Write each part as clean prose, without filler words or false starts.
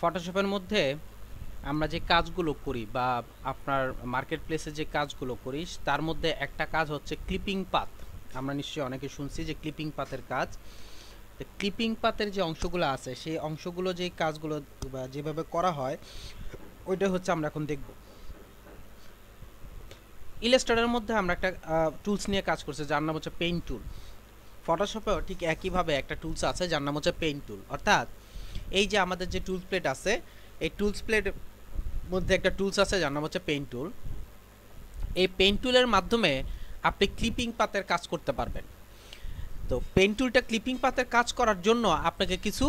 ফটোশপের মধ্যে আমরা যে কাজগুলো করি বা আপনার মার্কেট প্লেসে যে কাজগুলো করি তার মধ্যে একটা কাজ হচ্ছে ক্লিপিং পাথ। আমরা নিশ্চয়ই অনেকে শুনছি যে ক্লিপিং পাথের কাজ। তো ক্লিপিং পাথের যে অংশগুলো আছে সেই অংশগুলো যে কাজগুলো বা যেভাবে করা হয় ওইটা হচ্ছে আমরা এখন দেখব। ইলাস্ট্রেটরের মধ্যে আমরা একটা টুলস নিয়ে কাজ করছি যার নাম হচ্ছে পেইন্ট টুল। ফটোশপেও ঠিক একইভাবে একটা টুলস আছে যার নাম হচ্ছে পেইন্ট টুল। অর্থাৎ এই যে আমাদের যে টুলস প্লেট আছে এই টুলস প্লেট মধ্যে একটা টুলস আছে যার নাম হচ্ছে পেইন্ট টুল। এই পেইন্ট টুলের মাধ্যমে আপনি ক্লিপিং পাতের কাজ করতে পারবেন। তো পেইন্ট টুলটা ক্লিপিং পাতের কাজ করার জন্য আপনাকে কিছু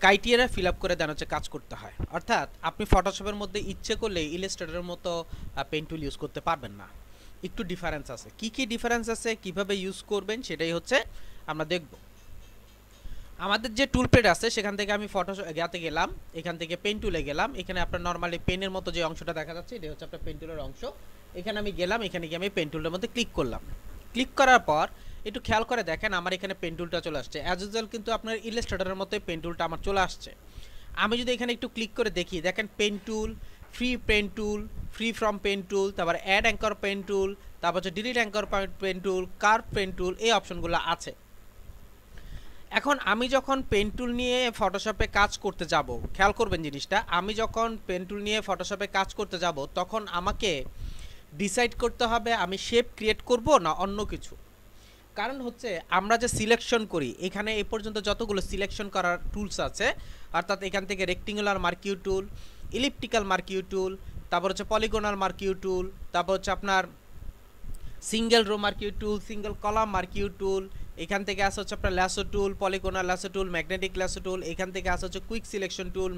ক্রাইটেরিয়া ফিল আপ করে দেন হচ্ছে কাজ করতে হয়। অর্থাৎ আপনি ফটোশপের মধ্যে ইচ্ছে করলে ইলাস্ট্রেটরের মতো পেইন্ট টুল ইউজ করতে পারবেন না। একটু ডিফারেন্স আছে। কি কি ডিফারেন্স আছে, কিভাবে ইউজ করবেন সেটাই হচ্ছে আমরা দেখব। আমাদের যে টুল প্লেট আছে সেখান থেকে আমি ফটোশপে গেলাম, এখান থেকে পেন টুলে গেলাম। এখানে আপনার নর্মালি পেনের মতো যে অংশটা দেখা যাচ্ছে এটা হচ্ছে আপনার পেন টুলের অংশ। এখানে আমি গেলাম, এখানে গিয়ে আমি পেন টুলের মধ্যে ক্লিক করলাম। ক্লিক করার পর একটু খেয়াল করে দেখেন আমার এখানে পেন টুলটা চলে আসছে। অ্যাজ ইউজুয়াল কিন্তু আপনার ইলাস্ট্রেটরের মতোই পেন টুলটা আমার চলে আসছে। আমি যদি এখানে একটু ক্লিক করে দেখি, দেখেন pen tool, free pen tool, free form pen tool, তারপর অ্যাড অ্যাঙ্কর পেন টুল, তারপর হচ্ছে delete anchor pen tool, curve pen tool, এই অপশনগুলো আছে। এখন আমি যখন পেন টুল নিয়ে ফটোশপে কাজ করতে যাব, খেয়াল করবেন জিনিসটা, আমি যখন পেন টুল নিয়ে ফটোশপে কাজ করতে যাব তখন আমাকে ডিসাইড করতে হবে আমি শেপ ক্রিয়েট করব না অন্য কিছু। কারণ হচ্ছে আমরা যে সিলেকশন করি এখানে এ পর্যন্ত যতগুলো সিলেকশন করার টুলস আছে, অর্থাৎ এখান থেকে রেক্টেঙ্গুলার মার্কিউ টুল, ইলিপ্টিক্যাল মার্কিউ টুল, তারপর হচ্ছে পলিগোনাল মার্কিউ টুল, তারপর হচ্ছে আপনার single row marquee tool, single column marquee tool, এখান থেকে আসে হচ্ছে আপনার lasso tool, polygonal lasso tool, magnetic lasso tool, এখান থেকে আসে হচ্ছে quick selection tool,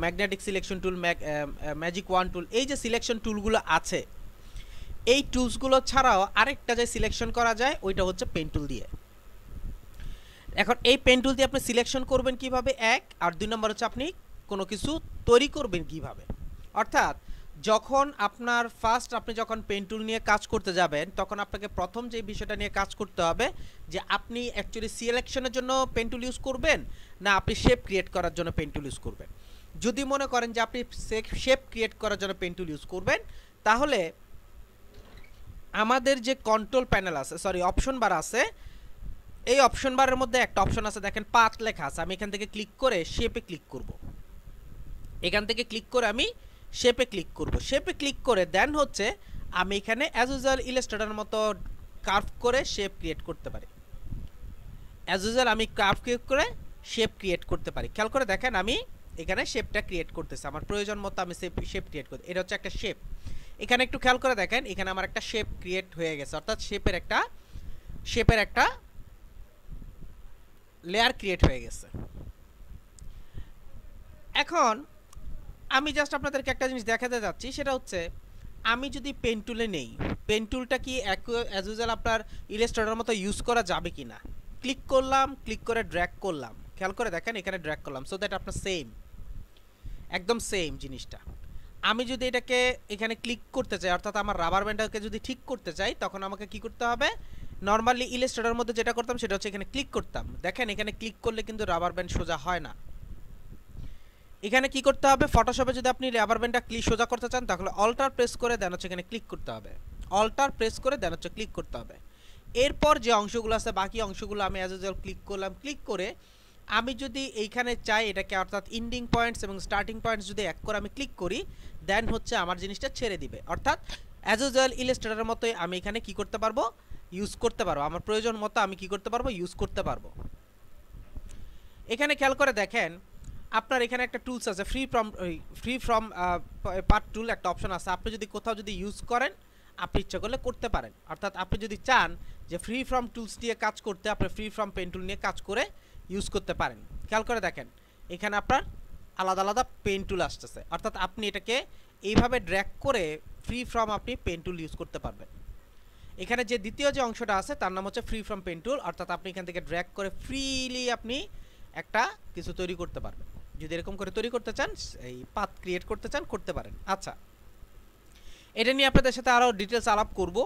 magnetic selection tool, magic wand tool. এই যে সিলেকশন টুলগুলো আছে এই টুলসগুলো ছাড়াও আরেকটা যে সিলেকশন করা যায় ওইটা হচ্ছে পেন টুল দিয়ে। এখন এই পেন টুল দিয়ে আপনি সিলেকশন করবেন কিভাবে, এক, আর দুই নম্বর হচ্ছে আপনি কোনো কিছু তৈরি করবেন কিভাবে। অর্থাৎ যখন আপনার আপনি যখন পেন টুল নিয়ে কাজ করতে যাবেন তখন আপনাকে প্রথম যে বিষয়টা নিয়ে কাজ করতে হবে যে আপনি অ্যাকচুয়ালি সিলেকশনের জন্য পেন টুল ইউজ করবেন না আপনি শেপ ক্রিয়েট করার জন্য পেন টুল ইউজ করবেন। যদি মনে করেন যে আপনি শেপ ক্রিয়েট করার জন্য পেন টুল ইউজ করবেন তাহলে আমাদের যে কন্ট্রোল প্যানেল আছে, সরি অপশন বার আছে, এই অপশন বারের মধ্যে একটা অপশন আছে দেখেন পাথ লেখা আছে। আমি এখান থেকে ক্লিক করে শেপে ক্লিক করব। এখান থেকে ক্লিক করে আমি শেপে ক্লিক করব। শেপে ক্লিক করে দেন হচ্ছে আমি এখানে অ্যাজ ইউজুয়াল ইলাস্ট্রেটরের মতো কার্ভ করে শেপ ক্রিয়েট করতে পারি। অ্যাজ ইউজুয়াল আমি কার্ভ ক্রিয়েট করে শেপ ক্রিয়েট করতে পারি। খেয়াল করে দেখেন আমি এখানে শেপটা ক্রিয়েট করতেছি আমার প্রয়োজন মতো, আমি শেপ ক্রিয়েট করি। এটা হচ্ছে একটা শেপ। এখানে একটু খেয়াল করে দেখেন এখানে আমার একটা শেপ ক্রিয়েট হয়ে গেছে, অর্থাৎ শেপের একটা লেয়ার ক্রিয়েট হয়ে গেছে। এখন আমি জাস্ট আপনাদেরকে একটা জিনিস দেখাতে যাচ্ছি, সেটা হচ্ছে আমি যদি পেন টুলে নেই, পেন টুলটা কি অ্যাজ ইউজুয়াল আপনার ইলাস্ট্রেটরের মতো ইউজ করা যাবে কি না। ক্লিক করলাম, ক্লিক করে ড্র্যাগ করলাম, খেয়াল করে দেখেন এখানে ড্র্যাগ করলাম, সো দ্যাট আপনার একদম সেম জিনিসটা। আমি যদি এটাকে এখানে ক্লিক করতে চাই, অর্থাৎ আমার রাবার ব্যান্ডটাকে যদি ঠিক করতে চাই তখন আমাকে কি করতে হবে, নর্মালি ইলাস্ট্রেটরের মধ্যে যেটা করতাম সেটা হচ্ছে এখানে ক্লিক করতাম। দেখেন এখানে ক্লিক করলে কিন্তু রাবার ব্যান্ড সোজা হয় না। এখানে কি করতে হবে, ফটোশপে যদি আপনি রাবার ব্যান্ডটা সোজা করতে চান তাহলে অল্টার প্রেস করে দেন হচ্ছে এখানে ক্লিক করতে হবে, অল্টার প্রেস করে দেন হচ্ছে ক্লিক করতে হবে। এরপর যে অংশগুলো আছে বাকি অংশগুলো আমি অ্যাজ ইউজুয়াল ক্লিক করলাম। ক্লিক করে আমি যদি এইখানে চাই এটাকে, অর্থাৎ ইন্ডিং পয়েন্টস এবং স্টার্টিং পয়েন্টস যদি এক করে আমি ক্লিক করি দেন হচ্ছে আমার জিনিসটা ছেড়ে দিবে। অর্থাৎ অ্যাজ ইউজুয়াল ইলাস্ট্রেটরের মতোই আমি এখানে কি করতে পারবো, ইউজ করতে পারবো, আমার প্রয়োজন মতো আমি কি করতে পারবো, ইউজ করতে পারবো। এখানে খেয়াল করে দেখেন আপনার এখানে একটা টুলস আছে ফ্রি ফ্রম পার্ট টুল একটা অপশন আছে। আপনি যদি কোথাও যদি ইউজ করেন আপনি ইচ্ছা করলে করতে পারেন। অর্থাৎ আপনি যদি চান যে ফ্রি ফ্রম টুলস দিয়ে কাজ করতে, আপনি ফ্রি ফ্রম পেন টুল নিয়ে কাজ করে ইউজ করতে পারেন। খেয়াল করে দেখেন এখানে আপনার আলাদা আলাদা পেন টুল আসতেছে, অর্থাৎ আপনি এটাকে এইভাবে ড্র্যাগ করে ফ্রি ফ্রম আপনি পেন টুল ইউজ করতে পারবেন। এখানে যে দ্বিতীয় যে অংশটা আছে তার নাম হচ্ছে ফ্রি ফ্রম পেন টুল, অর্থাৎ আপনি এখান থেকে ড্র্যাগ করে ফ্রিলি আপনি একটা কিছু তৈরি করতে পারবেন। যদি এরকম করে তৈরি করতে চান, এই পাথ ক্রিয়েট করতে চান, করতে পারেন। আচ্ছা, এটা নিয়ে আপনাদের সাথে আরও ডিটেলস আলাপ করব।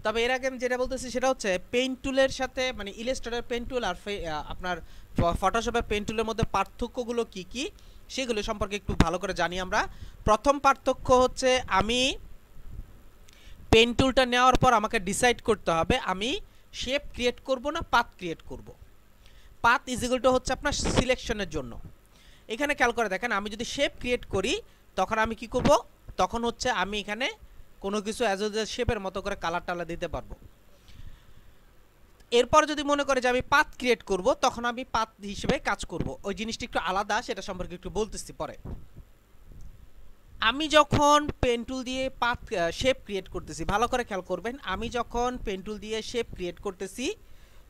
তবে এর আগে আমি যেটা বলতেছি সেটা হচ্ছে পেইন্ট টুলের সাথে মানে ইলাস্ট্রেটর পেইন্ট টুল আর আপনার ফটোশপের পেইন্ট টুলের মধ্যে পার্থক্যগুলো কি কি সেগুলো সম্পর্কে একটু ভালো করে জানি আমরা। প্রথম পার্থক্য হচ্ছে আমি পেইন্ট টুলটা নেওয়ার পর আমাকে ডিসাইড করতে হবে আমি শেপ ক্রিয়েট করব না পাথ ক্রিয়েট করব। পাথ ইজ ইকুয়াল টু হচ্ছে আপনার সিলেকশনের জন্য। এখানে খেয়াল করে দেখেন আমি যদি শেপ ক্রিয়েট করি তখন আমি কি করব, তখন হচ্ছে আমি এখানে কোনো কিছু অ্যাজ এ শেপের মতো করে কালার টালা দিতে পারবো। এরপর যদি মনে করে যে আমি পাথ ক্রিয়েট করব তখন আমি পাথ হিসেবে কাজ করব। ওই জিনিসটা একটু আলাদা, সেটা সম্পর্কে একটু বলতেছি পরে। আমি যখন পেন টুল দিয়ে পাথ শেপ ক্রিয়েট করতেছি, ভালো করে খেয়াল করবেন, আমি যখন পেন টুল দিয়ে শেপ ক্রিয়েট করতেছি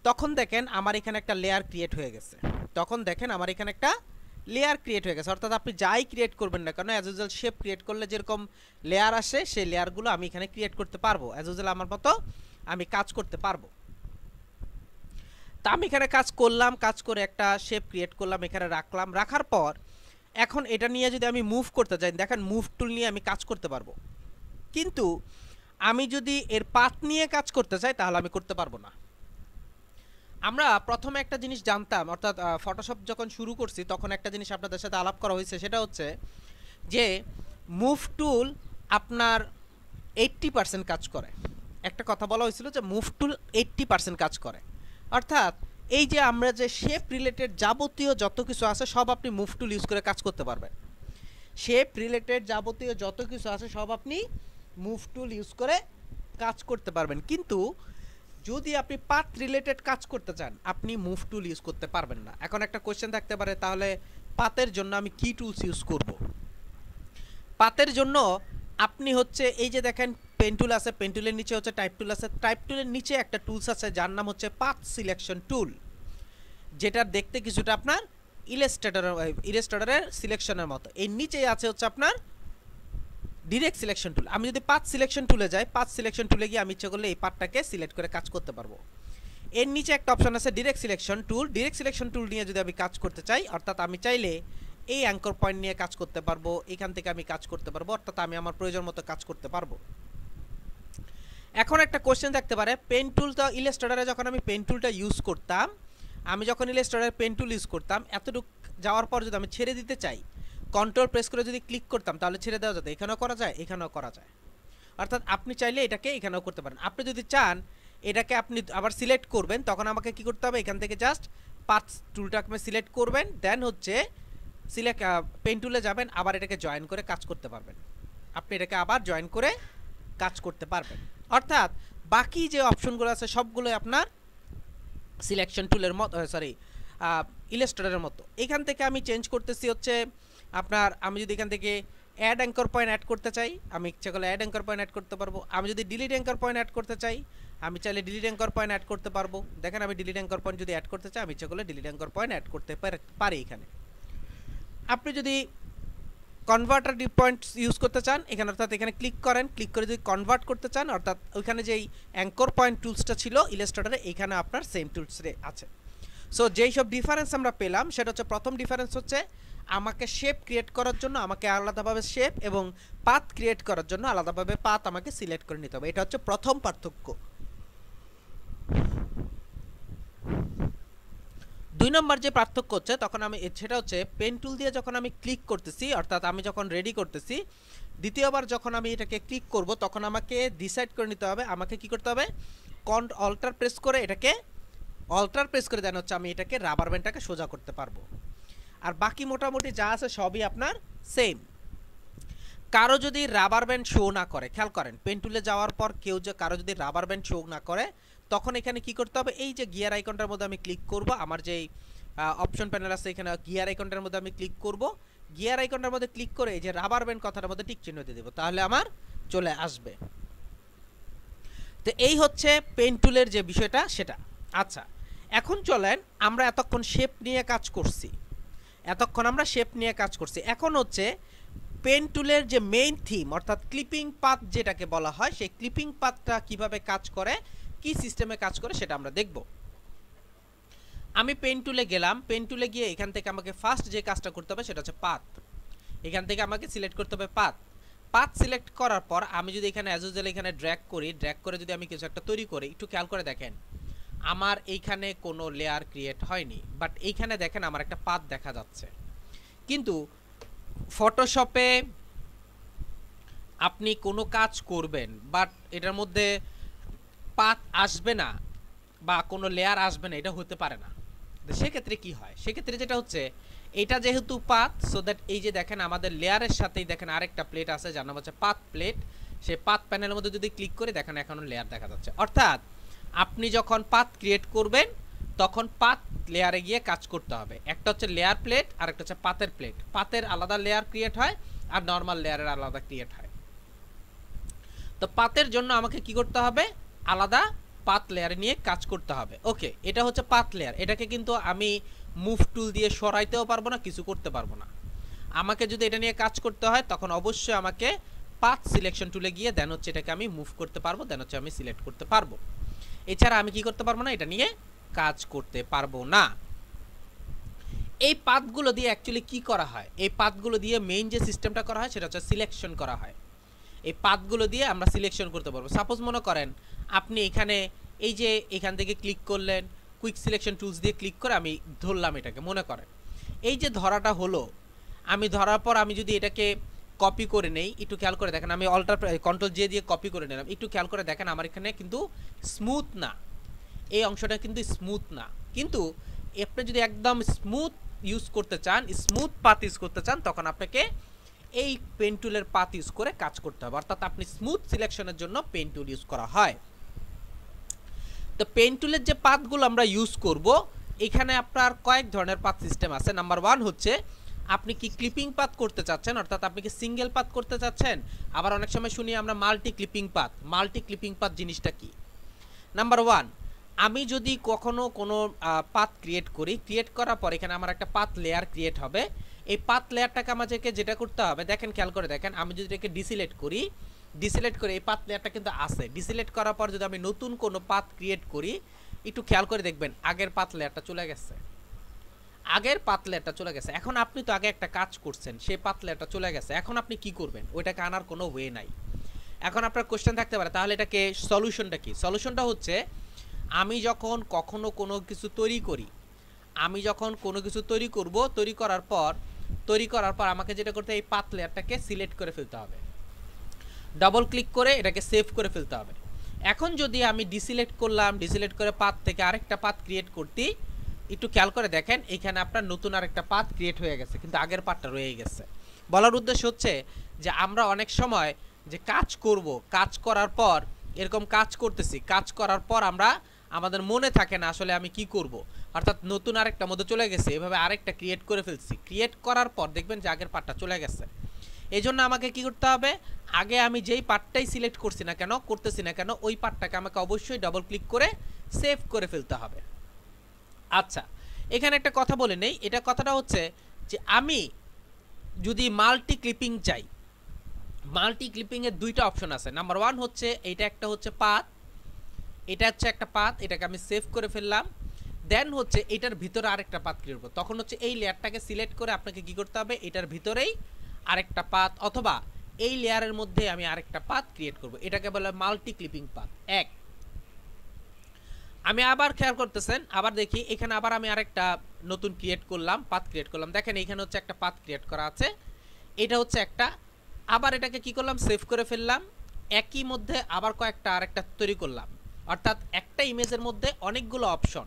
তখন দেখেন আমার এখানে একটা লেয়ার ক্রিয়েট হয়ে গেছে। তখন দেখেন আমার এখানে একটা লেয়ার ক্রিয়েট হয়ে গেছে। অর্থাৎ আপনি যাই ক্রিয়েট করবেন না কেন অ্যাজ ইউজুয়াল শেপ ক্রিয়েট করলে যেরকম লেয়ার আসে সেই লেয়ারগুলো আমি এখানে ক্রিয়েট করতে পারবো। অ্যাজ ইউজুয়াল আমার মতো আমি কাজ করতে পারবো। তা আমি এখানে কাজ করলাম, কাজ করে একটা শেপ ক্রিয়েট করলাম, এখানে রাখলাম। রাখার পর এখন এটা নিয়ে যদি আমি মুভ করতে চাই, দেখেন মুভ টুল নিয়ে আমি কাজ করতে পারবো। কিন্তু আমি যদি এর পাথ নিয়ে কাজ করতে চাই তাহলে আমি করতে পারবো না। আমরা প্রথমে একটা জিনিস জানতাম, অর্থাৎ ফটোশপ যখন শুরু করছি তখন একটা জিনিস আপনাদের সাথে আলাপ করা হয়েছে, সেটা হচ্ছে যে মুভ টুল আপনার 80% কাজ করে। একটা কথা বলা হয়েছিল যে মুভ টুল 80% কাজ করে। অর্থাৎ এই যে আমরা যে শেপ রিলেটেড যাবতীয় যত কিছু আছে সব আপনি মুভ টুল ইউজ করে কাজ করতে পারবেন। শেপ রিলেটেড যাবতীয় যত কিছু আছে সব আপনি মুভ টুল ইউজ করে কাজ করতে পারবেন। কিন্তু যদি আপনি পাথ রিলেটেড কাজ করতে চান আপনি মুভ টুল ইউজ করতে পারবেন না। এখন একটা কোশ্চেন থাকতে পারে, তাহলে পাথের জন্য আমি কি টুলস ইউজ করব? পাথের জন্য আপনি হচ্ছে এই যে দেখেন পেন টুল আছে, পেন টুলের নিচে হচ্ছে টাইপ টুল আছে, টাইপ টুলের নিচে একটা টুলস আছে যার নাম হচ্ছে পাথ সিলেকশন টুল, যেটা দেখতে কিছুটা আপনার ইলাস্ট্রেটরের সিলেকশনের মতো। এর নিচেই আছে হচ্ছে আপনার ডিরেক্ট সিলেকশন টুল। আমি যদি পাথ সিলেকশন টুলে যাই, পাথ সিলেকশন টুলে গিয়ে আমি ইচ্ছে করলে এই পাথটাকে সিলেক্ট করে কাজ করতে পারবো। এর নিচে একটা অপশন আছে direct selection tool. Direct selection tool নিয়ে যদি আমি কাজ করতে চাই, অর্থাৎ আমি চাইলে এই অ্যাঙ্কর পয়েন্ট নিয়ে কাজ করতে পারবো, এখান থেকে আমি কাজ করতে পারবো, অর্থাৎ আমি আমার প্রয়োজন মতো কাজ করতে পারবো। এখন একটা কোশ্চেন থাকতে পারে, পেন টুল তো ইলাস্ট্রেটরে যখন আমি পেন টুলটা ইউজ করতাম, আমি যখন ইলাস্ট্রেটরে পেন টুল ইউজ করতাম এতটুকু যাওয়ার পর যদি আমি ছেড়ে দিতে চাই কন্ট্রোল প্রেস করে যদি ক্লিক করতাম তাহলে ছেড়ে দেওয়া যেত। এখানেও করা যায়, এখানেও করা যায়। অর্থাৎ আপনি চাইলে এটাকে এখানেও করতে পারেন। আপনি যদি চান এটাকে আপনি আবার সিলেক্ট করবেন তখন আমাকে কি করতে হবে, এখান থেকে জাস্ট পাথ টুলটাকে সিলেক্ট করবেন, দেন হচ্ছে সিলেক্ট পেন টুলে যাবেন, আবার এটাকে জয়েন করে কাজ করতে পারবেন। আপনি এটাকে আবার জয়েন করে কাজ করতে পারবেন। অর্থাৎ বাকি যে অপশনগুলো আছে সবগুলোই আপনার সিলেকশন টুলের মতো, সরি ইলাস্ট্রেটরের মতো। এখান থেকে আমি চেঞ্জ করতেছি হচ্ছে আপনার, আমি যদি এখান থেকে অ্যাড অ্যাঙ্কর পয়েন্ট অ্যাড করতে চাই আমি ইচ্ছা করলে অ্যাড অ্যাঙ্কর পয়েন্ট অ্যাড করতে পারবো। আমি যদি ডিলিট অ্যাঙ্কর পয়েন্ট অ্যাড করতে চাই আমি চাইলে ডিলিট অ্যাঙ্কর পয়েন্ট অ্যাড করতে পারবো। দেখেন আমি ডিলিট অ্যাঙ্কর পয়েন্ট যদি অ্যাড করতে চাই আমি ইচ্ছা করলে ডিলিট অ্যাঙ্কর পয়েন্ট অ্যাড করতে পারি। এখানে আপনি যদি কনভার্টার পয়েন্ট ইউজ করতে চান এখানে, অর্থাৎ এখানে ক্লিক করেন, ক্লিক করে যদি কনভার্ট করতে চান, অর্থাৎ ওইখানে যেই অ্যাঙ্কর পয়েন্ট টুলসটা ছিল ইলাস্ট্রেটরে এখানে আপনার সেম টুলসে আছে। সো যেই সব ডিফারেন্স আমরা পেলাম সেটা হচ্ছে, প্রথম ডিফারেন্স হচ্ছে আমাকে শেপ ক্রিয়েট করার জন্য আমাকে আলাদাভাবে শেপ এবং পাথ ক্রিয়েট করার জন্য আলাদাভাবে পাথ আমাকে সিলেক্ট করে নিতে হবে। এটা হচ্ছে প্রথম পার্থক্য। 2 নম্বর যে পার্থক্য হচ্ছে তখন আমি সেটা হচ্ছে পেন টুল দিয়ে যখন আমি ক্লিক করতেছি, অর্থাৎ আমি যখন রেডি করতেছি দ্বিতীয়বার যখন আমি এটাকে ক্লিক করব তখন আমাকে ডিসাইড করে নিতে হবে আমাকে কি করতে হবে, অল্টার প্রেস করে এটাকে অল্টার প্রেস করে দেন হচ্ছে আমি এটাকে রাবার ব্যান্ডটাকে সোজা করতে পারবো। আর বাকি মোটামুটি যা আছে সবই আপনার সেম। কারো যদি রাবার ব্যান্ড শো না করে, খেয়াল করেন পেন টুলে যাওয়ার পর কেউ যে কারো যদি রাবার ব্যান্ড শো না করে তখন এখানে কি করতে হবে, এই যে গিয়ার আইকনটার মধ্যে আমি ক্লিক করব, আমার যেই অপশন প্যানেল আছে এখানে গিয়ার আইকনটার মধ্যে আমি ক্লিক করব, গিয়ার আইকনটার মধ্যে ক্লিক করে এই যে রাবার ব্যান্ড কথাটার মধ্যে টিক চিহ্ন দিয়ে দেব, তাহলে আমার চলে আসবে। তো এই হচ্ছে পেন টুলের যে বিষয়টা সেটা। আচ্ছা এখন চলেন আমরা এতক্ষণ শেপ নিয়ে কাজ করছি, এখন হচ্ছে পেন টুলের যে মেইন থিম অর্থাৎ ক্লিপিং পাথ যেটাকে বলা হয় সেই ক্লিপিং পাথটা কিভাবে কাজ করে, কি সিস্টেমে কাজ করে সেটা আমরা দেখব। আমি পেন টুলে গেলাম, পেন টুলে গিয়ে এখান থেকে আমাকে ফার্স্ট যে কাজটা করতে হবে সেটা হচ্ছে পাথ। এখান থেকে আমাকে সিলেক্ট করতে হবে পাথ। পাথ সিলেক্ট করার পর আমি যদি এখানে অ্যাজ ইউজুয়াল এখানে ড্র্যাগ করি, ড্র্যাগ করে যদি আমি কিছু একটা তৈরি করি, একটু খেয়াল করে দেখেন আমার এইখানে কোনো লেয়ার ক্রিয়েট হয়নি, বাট এইখানে দেখেন আমার একটা পাথ দেখা যাচ্ছে। কিন্তু ফটোশপে আপনি কোনো কাজ করবেন বাট এটার মধ্যে পাথ আসবে না বা কোনো লেয়ার আসবে না, এটা হতে পারে না। সেক্ষেত্রে কি হয়, সেক্ষেত্রে যেটা হচ্ছে এটা যেহেতু পাথ, সো দ্যাট এই যে দেখেন আমাদের লেয়ারের সাথেই দেখেন আরেকটা প্লেট আছে যার নাম হচ্ছে পাথ প্লেট। সেই পাথ প্যানেলের মধ্যে যদি ক্লিক করে দেখেন এখনো লেয়ার দেখা যাচ্ছে। অর্থাৎ আপনি যখন পাথ ক্রিয়েট করবেন তখন পাথ লেয়ারে গিয়ে কাজ করতে হবে। একটা হচ্ছে লেয়ার প্লেট আর একটা হচ্ছে পাথের প্লেট। পাথের আলাদা লেয়ার ক্রিয়েট হয় আর নর্মাল লেয়ারের আলাদা ক্রিয়েট হয়। তো পাথের জন্য আমাকে কি করতে হবে, আলাদা পাথ লেয়ার নিয়ে কাজ করতে হবে। ওকে, এটা হচ্ছে পাথ লেয়ার। এটাকে কিন্তু আমি মুভ টুল দিয়ে সরাইতেও পারবো না, কিছু করতে পারবো না। আমাকে যদি এটা নিয়ে কাজ করতে হয় তখন অবশ্যই আমাকে পাথ সিলেকশন টুলে গিয়ে দেন হচ্ছে এটাকে আমি মুভ করতে পারবো, দেন হচ্ছে আমি সিলেক্ট করতে পারবো। এছাড়া আমি কি করতে পারবো না, এটা নিয়ে কাজ করতে পারবো না। এই পাথগুলো দিয়ে অ্যাকচুয়ালি কি করা হয়, এই পাথগুলো দিয়ে মেইন যে সিস্টেমটা করা হয় সেটা হচ্ছে সিলেকশন করা হয়। এই পাথগুলো দিয়ে আমরা সিলেকশন করতে পারবো। সাপোজ মনে করেন আপনি এখানে এই যে এখান থেকে ক্লিক করলেন, কুইক সিলেকশন টুলস দিয়ে ক্লিক করে আমি ধরলাম এটাকে, মনে করেন এই যে ধরাটা হলো, আমি ধরার পর আমি যদি এটাকে কপি করে নেই, একটু খেয়াল করে দেখেন আমি কন্ট্রোল জে দিয়ে কপি করে নিলাম, একটু খেয়াল করে দেখেন আমার এখানে কিন্তু স্মুথ না, এই অংশটা কিন্তু স্মুথ না। কিন্তু আপনি যদি একদম স্মুথ ইউজ করতে চান, স্মুথ পাথ ইউজ করতে চান, তখন আপনাকে এই পেন টুলের পাথ ইউজ করে কাজ করতে হবে। অর্থাৎ আপনি স্মুথ সিলেকশনের জন্য পেন টুল ইউজ করা হয়। তো পেন টুলের যে পাথগুলো আমরা ইউজ করব, এখানে আপনার কয়েক ধরনের পাথ সিস্টেম আছে। নাম্বার 1 হচ্ছে আপনি কি ক্লিপিং পাথ করতে চাচ্ছেন, অর্থাৎ আপনি কি সিঙ্গেল পাথ করতে চাচ্ছেন। আবার অনেক সময় শুনি আমরা multi clipping path. Multi clipping path জিনিসটা কি? নাম্বার 1, আমি যদি কখনো কোনো পাথ ক্রিয়েট করি, ক্রিয়েট করার পর এখানে আমার একটা পাথ লেয়ার ক্রিয়েট হবে। এই পাথ লেয়ারটাকে আমাদেরকে যেটা করতে হবে, দেখেন খেয়াল করে দেখেন, আমি যদি এটাকে ডিসিলেক্ট করি, ডিসিলেক্ট করে এই পাথ লেয়ারটা কিন্তু আছে। ডিসিলেক্ট করার পর যদি আমি নতুন কোনো পাথ ক্রিয়েট করি, একটু খেয়াল করে দেখবেন আগের পাথ লেয়ারটা চলে গেছে, আগের পাথ লেয়ারটা চলে গেছে। এখন আপনি তো আগে একটা কাজ করছেন, সেই পাথ লেয়ারটা চলে গেছে, এখন আপনি কি করবেন, ওইটাকে আনার কোনো ওয়ে নাই। এখন আপনার কোশ্চেন থাকতে পারে তাহলে এটাকে সলিউশনটা কি? সলিউশনটা হচ্ছে আমি যখন কখনো কোনো কিছু তৈরি করি, আমি যখন কোনো কিছু তৈরি করব, তৈরি করার পর আমাকে যেটা করতে হবে, এই পাথ লেয়ারটাকে সিলেক্ট করে ফেলতে হবে, ডাবল ক্লিক করে এটাকে সেভ করে ফেলতে হবে। এখন যদি আমি ডিসিলেক্ট করলাম, ডিসিলেক্ট করে পাথ থেকে আরেকটা পাথ ক্রিয়েট করতে, একটু খেয়াল করে দেখেন এখানে আপনার নতুন আরেকটা পাথ ক্রিয়েট হয়ে গেছে, কিন্তু আগের পাথটা রয়ে গেছে। বলার উদ্দেশ্য হচ্ছে যে আমরা অনেক সময় যে কাজ করব, কাজ করার পর এরকম কাজ করতেছি, কাজ করার পর আমরা আমাদের মনে থাকে না আসলে আমি কি করব, অর্থাৎ নতুন আরেকটা মধ্যে চলে গেছে, এভাবে আরেকটা ক্রিয়েট করে ফেলছি। ক্রিয়েট করার পর দেখবেন যে আগের পার্টটা চলে গেছে। এই জন্য আমাকে কি করতে হবে, আগে আমি যেই পার্টটাই সিলেক্ট করছি না কেন, করতেছি না কেন, ওই পার্টটাকে আমাকে অবশ্যই ডাবল ক্লিক করে সেভ করে ফেলতে হবে। আচ্ছা, এখানে একটা কথা বলে নেই, এটা কথাটা হচ্ছে যে আমি যদি মাল্টি ক্লিপিং চাই, মাল্টি ক্লিপিং এর দুইটা অপশন আছে। নাম্বার 1 হচ্ছে এইটা, একটা হচ্ছে পাথ, এটা হচ্ছে একটা পাথ, এটাকে আমি সেভ করে ফেললাম। দেন হচ্ছে এটার ভিতরে আরেকটা পাথ ক্রিয়েট করব, তখন হচ্ছে এই লেয়ারটাকে সিলেক্ট করে আপনাকে কি করতে হবে, এটার ভিতরেই আরেকটা পাথ, অথবা এই লেয়ারের মধ্যে আমি আরেকটা পাথ ক্রিয়েট করব, এটাকে বলে মাল্টি ক্লিপিং পাথ। এক, আমি আবার খেয়াল করতেছেন, আবার দেখি এখানে আবার আমি আরেকটা নতুন ক্রিয়েট করলাম, পাথ ক্রিয়েট করলাম। দেখেন এখানে হচ্ছে একটা পাথ ক্রিয়েট করা আছে, এটা হচ্ছে একটা। আবার এটাকে কি করলাম, সেভ করে ফেললাম। একই মধ্যে আবার কয়েকটা আরেকটা তৈরি করলাম, অর্থাৎ একটা ইমেজের মধ্যে অনেকগুলো অপশন।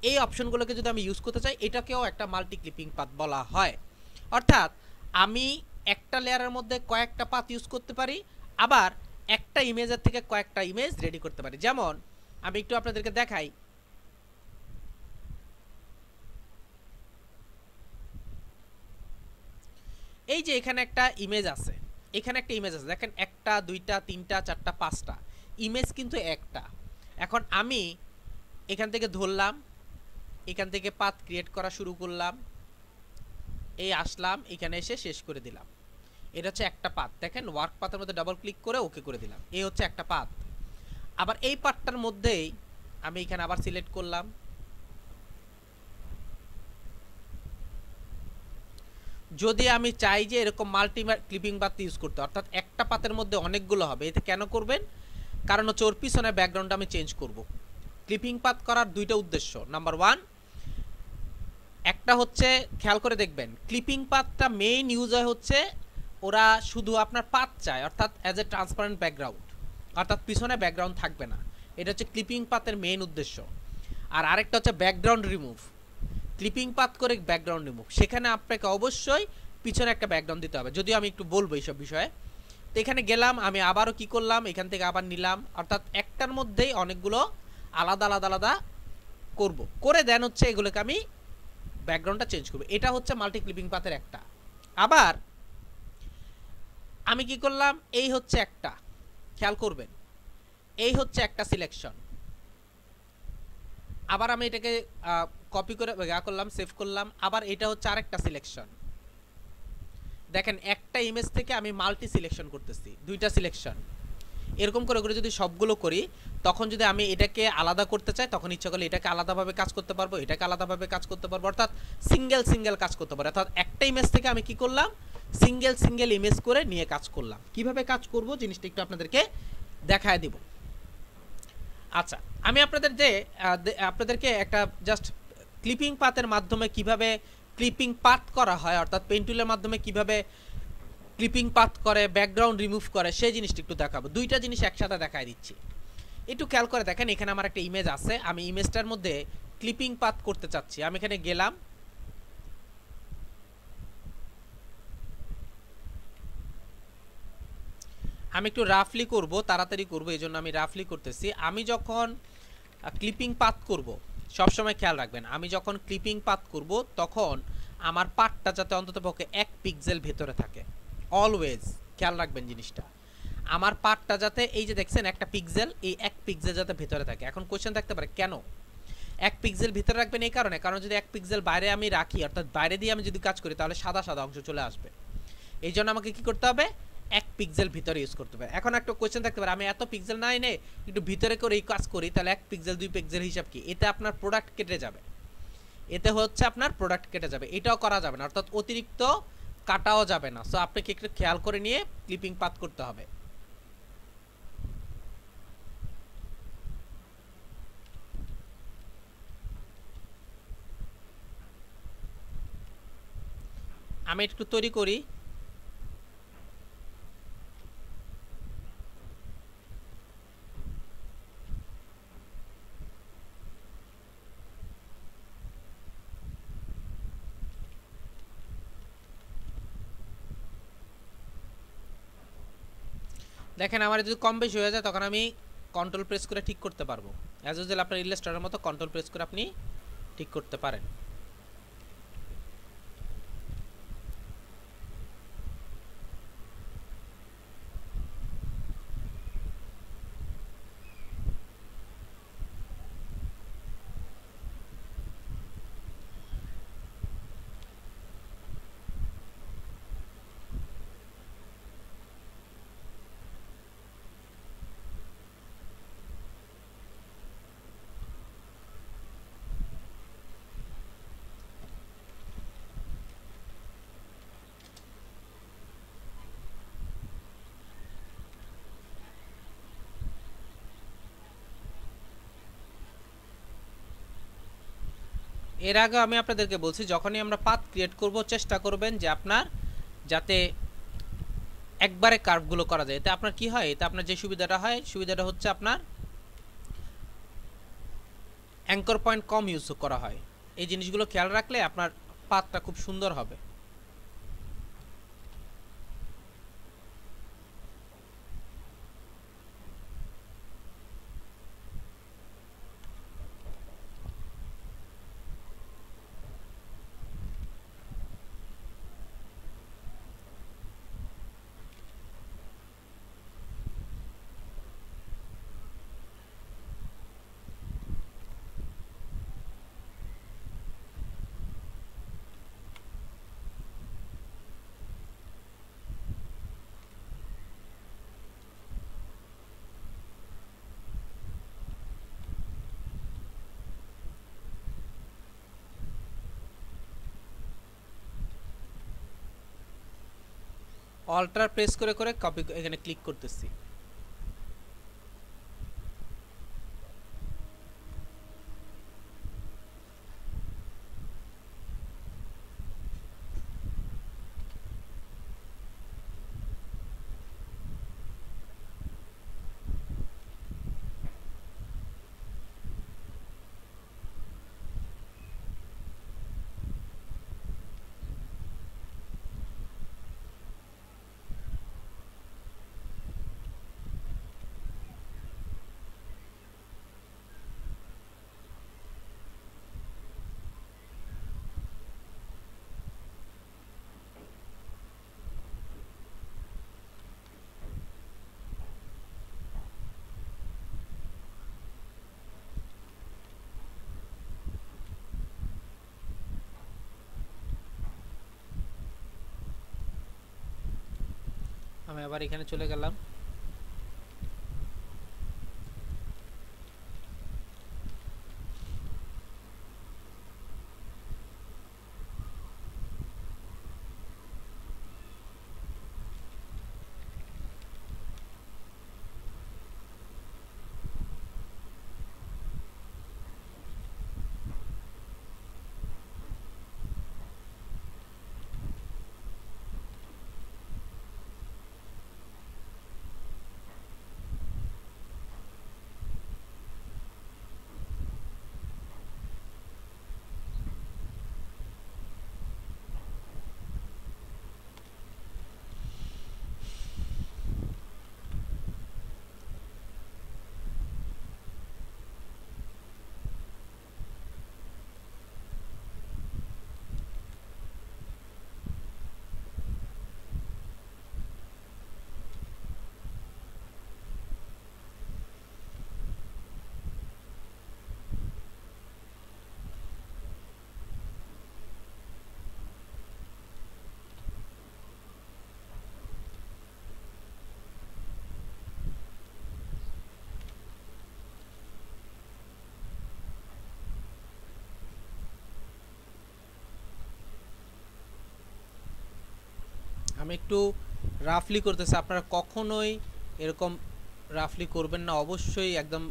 এই অপশনগুলোকে যদি আমি ইউজ করতে চাই, এটাকেও একটা মাল্টি ক্লিপিং পাথ বলা হয়। অর্থাৎ আমি একটা লেয়ারের মধ্যে কয়েকটা পাথ ইউজ করতে পারি, আবার একটা ইমেজের থেকে কয়েকটা ইমেজ রেডি করতে পারি। যেমন আমি একটু আপনাদেরকে দেখাই, এই যে এখানে একটা ইমেজ আছে, এখানে একটা ইমেজ আছে, দেখেন একটা, দুইটা, তিনটা, চারটা, পাঁচটা ইমেজ কিন্তু একটা। এখন আমি এখান থেকে ধরলাম, এখান থেকে পাথ ক্রিয়েট করা শুরু করলাম, এই আসলাম, এখানে এসে শেষ করে দিলাম। এটা হচ্ছে একটা পাথ। দেখেন ওয়ার্ক পাথের মধ্যে ডাবল ক্লিক করে ওকে করে দিলাম, এই হচ্ছে একটা পাথ। আবার এই পাথটার মধ্যেই আমি এখানে আবার সিলেক্ট করলাম, যদি আমি চাই যে এরকম মাল্টি ক্লিপিং পাত ইউজ করতে, অর্থাৎ একটা পাতের মধ্যে অনেকগুলো হবে, এতে কেন করবেন? কারণ হচ্ছে ওর পিছনে ব্যাকগ্রাউন্ডটা আমি চেঞ্জ করব। ক্লিপিং পাত করার দুইটা উদ্দেশ্য। নাম্বার ওয়ান, একটা হচ্ছে খেয়াল করে দেখবেন ক্লিপিং পাতটা মেইন ইউজ হয় হচ্ছে ওরা শুধু আপনার পাত চায়, অর্থাৎ অ্যাজ এ ট্রান্সপারেন্ট ব্যাকগ্রাউন্ড, অর্থাৎ পিছনে ব্যাকগ্রাউন্ড থাকবে না। এটা হচ্ছে ক্লিপিং পাতের মেইন উদ্দেশ্য। আর আরেকটা হচ্ছে ব্যাকগ্রাউন্ড রিমুভ। ক্লিপিং পাত করে ব্যাকগ্রাউন্ড রিমুভ, সেখানে আপনাকে অবশ্যই পিছনে একটা ব্যাকগ্রাউন্ড দিতে হবে, যদিও আমি একটু বলবো এইসব বিষয়ে। তো এখানে গেলাম, আমি আবারও কি করলাম, এখান থেকে আবার নিলাম, অর্থাৎ একটার মধ্যেই অনেকগুলো আলাদা আলাদা আলাদা করব, করে দেন হচ্ছে এগুলোকে আমি ব্যাকগ্রাউন্ডটা চেঞ্জ করব। এটা হচ্ছে মাল্টি ক্লিপিং পাতের একটা। আবার আমি কি করলাম, এই হচ্ছে একটা, খেয়াল করবেন এই হচ্ছে একটা সিলেকশন। আবার আমি এটাকে কপি করে করলাম, সেভ করলাম। আবার এটা হচ্ছে আরেকটা সিলেকশন। দেখেন একটা ইমেজ থেকে আমি মাল্টি সিলেকশন করতেছি, দুইটা সিলেকশন। এরকম করে করে যদি সবগুলো করি, তখন যদি আমি এটাকে আলাদা করতে চাই, তখন ইচ্ছা করলে এটাকে আলাদাভাবে কাজ করতে পারবো, এটাকে আলাদাভাবে কাজ করতে পারবো, অর্থাৎ সিঙ্গেল সিঙ্গেল কাজ করতে পারবো। অর্থাৎ একটা ইমেজ থেকে আমি কি করলাম, সিঙ্গেল সিঙ্গেল ইমেজ করে নিয়ে কাজ করলাম। কিভাবে কাজ করব জিনিসটা একটু আপনাদেরকে দেখায় দিব। আচ্ছা, আমি আপনাদেরকে একটা জাস্ট ক্লিপিং পাতের মাধ্যমে কিভাবে ক্লিপিং পাত করা হয়, অর্থাৎ পেন টুলের মাধ্যমে কিভাবে ক্লিপিং পাত করে, ব্যাকগ্রাউন্ড রিমুভ করে, সেই জিনিসটা একটু দেখাবো। দুইটা জিনিস একসাথে দেখাই দিচ্ছি, একটু খেয়াল করে দেখেন। এখানে আমার একটা ইমেজ আছে, আমি ইমেজটার মধ্যে ক্লিপিং পাত করতে চাচ্ছি। আমি এখানে গেলাম, আমি একটু রাফলি করব, তাড়াতাড়ি করব, এই জন্য আমি রাফলি করতেছি। আমি যখন ক্লিপিং পাত করব, সবসময় খেয়াল রাখবেন, আমি যখন ক্লিপিং পাত করব তখন আমার পাতটা যাতে অন্ততপক্ষে 1 পিক্সেল ভেতরে থাকে। অলওয়েজ খেয়াল রাখবেন জিনিসটা, আমার পাতটা যাতে, এই যে দেখছেন একটা পিক্সেল, এই 1 পিক্সেল যাতে ভেতরে থাকে। এখন কোশ্চেন থাকতে পারে কেন 1 পিক্সেল ভিতরে রাখবেন? এই কারণে, কারণ যদি 1 পিক্সেল বাইরে আমি রাখি, অর্থাৎ বাইরে দিয়ে আমি যদি কাজ করি, তাহলে সাদা সাদা অংশ চলে আসবে। এই জন্য আমাকে কি করতে হবে, 1 পিক্সেল ভিতরে ইউজ করতে হবে। এখন একটা কোয়েশ্চেন থাকতে পারে, আমি এত পিক্সেল না এনে একটু ভিতরে করে এই কাজ করি, তাহলে 1 পিক্সেল 2 পিক্সেল হিসাব কি? এতে আপনার প্রোডাক্ট কেটে যাবে, এতে হচ্ছে আপনার প্রোডাক্ট কেটে যাবে, এটাও করা যাবে না, অর্থাৎ অতিরিক্ত কাটাও যাবে না। সো আপনাকে একটু খেয়াল করে নিয়ে ক্লিপিং পাত করতে হবে। আমি একটু তৈরি করি। দেখেন আমার যদি কম বেশি হয়ে যায়, তখন আমি কন্ট্রোল প্রেস করে ঠিক করতে পারবো। অ্যাজ ইউজুয়াল আপনার ইলাস্ট্রেটরের মতো কন্ট্রোল প্রেস করে আপনি ঠিক করতে পারেন। এর আগে আমি আপনাদেরকে বলছি, যখনই আমরা পাথ ক্রিয়েট করব, চেষ্টা করবেন যে আপনার যাতে একবারে কার্ভগুলো করা যায়। এতে আপনার কি হয়, এতে আপনার যে সুবিধাটা হয়, সুবিধাটা হচ্ছে আপনার অ্যাঙ্কর পয়েন্ট কম ইউজ করা হয়। এই জিনিসগুলো খেয়াল রাখলে আপনার পাথটা খুব সুন্দর হবে। অল্টার প্রেস করে করে কপি এখানে ক্লিক করতেছি। আমি আবার এখানে চলে গেলাম। আমি একটু রাফলি করতেছি, আপনারা কখনোই এরকম রাফলি করবেন না, অবশ্যই একদম